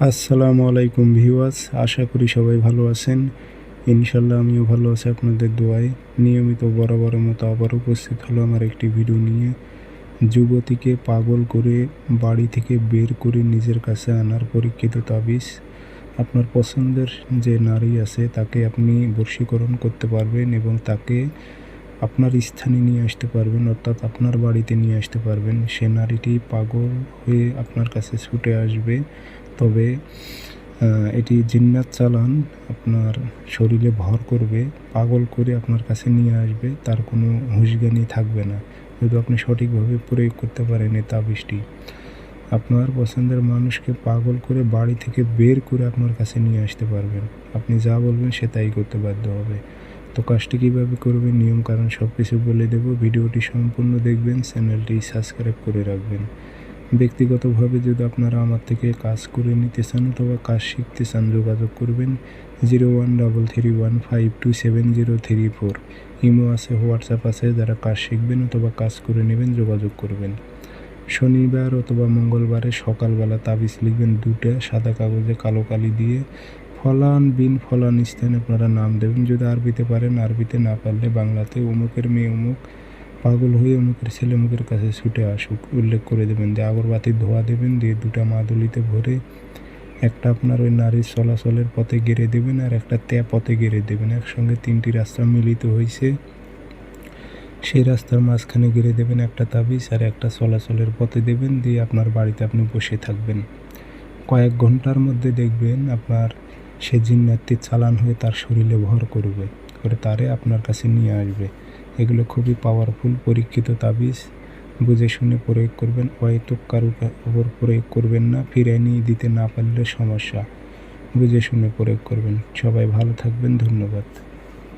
আসসালামু আলাইকুম ভিউয়ার্স, আশা করি সবাই ভালো আছেন। ইনশাল্লাহ আমিও ভালো আছি আপনাদের দোয়ায়। নিয়মিত বরাবরের মতো আবার উপস্থিত হলো আমার একটি ভিডিও নিয়ে। যুবতীকে পাগল করে বাড়ি থেকে বের করে নিজের কাছে আনার পরীক্ষিত তাবিজ। আপনার পছন্দের যে নারী আছে তাকে আপনি বশীকরণ করতে পারবেন এবং তাকে আপনার স্থানে নিয়ে আসতে পারবেন, অর্থাৎ আপনার বাড়িতে নিয়ে আসতে পারবেন। সে নারীটি পাগল হয়ে আপনার কাছে ছুটে আসবে, তবে এটি জিন্নাত চালান আপনার শরীরে ভর করবে, পাগল করে আপনার কাছে নিয়ে আসবে, তার কোনো হুঁশজ্ঞানই থাকবে না। যদি আপনি সঠিকভাবে প্রয়োগ করতে পারেন এই তাবিজটি, আপনার পছন্দের মানুষকে পাগল করে বাড়ি থেকে বের করে আপনার কাছে নিয়ে আসতে পারবেন। আপনি যা বলবেন সে তাই করতে বাধ্য হবে। তো কাজটি কীভাবে করবেন, নিয়মকানুন সব কিছু বলে দেব। ভিডিওটি সম্পূর্ণ দেখবেন, চ্যানেলটি সাবস্ক্রাইব করে রাখবেন। ব্যক্তিগতভাবে যদি আপনারা আমার থেকে কাজ করে নিতে চান অথবা কাজ শিখতে চান, যোগাযোগ করবেন 013315270334। ইমো আছে, হোয়াটসঅ্যাপ আছে। যারা কাজ শিখবেন অথবা কাজ করে নেবেন যোগাযোগ করবেন। শনিবার অথবা মঙ্গলবারে সকালবেলা তাবিজ লিখবেন 2টা সাদা কাগজে কালো কালি দিয়ে। ফলান বিন ফলান স্থানে আপনারা নাম দেবেন। যদি আরবিতে পারেন, আরবিতে না পারলে বাংলাতে অমুকের মেয়ে অমুক পাগল হয়ে অমুকের ছেলে অমুকের কাছে ছুটে আসুক উল্লেখ করে দেবেন। দিয়ে আগরবাতির ধোঁয়া দেবেন, দিয়ে 2টা মাদুলিতে ভরে একটা আপনার ওই নারীর চলাচলের পথে গেড়ে দেবেন আর একটা পথে গেড়ে দেবেন। একসঙ্গে 3টি রাস্তা মিলিত হয়েছে, সেই রাস্তার মাঝখানে গেড়ে দেবেন একটা তাবিজ আর একটা চলাচলের পথে দেবেন। দিয়ে আপনার বাড়িতে আপনি বসে থাকবেন। কয়েক ঘন্টার মধ্যে দেখবেন আপনার সে জিন্নাতটি চালান হয়ে তার শরীরে ভর করবে, করে তারে আপনার কাছে নিয়ে আসবে। এগুলো খুবই পাওয়ারফুল পরীক্ষিত তাবিজ। বুঝে শুনে প্রয়োগ করবেন, হয়তো কারোর উপর প্রয়োগ করবেন না। ফিরিয়ে নিয়ে দিতে না পারলে সমস্যা। বুঝে শুনে প্রয়োগ করবেন। সবাই ভালো থাকবেন, ধন্যবাদ।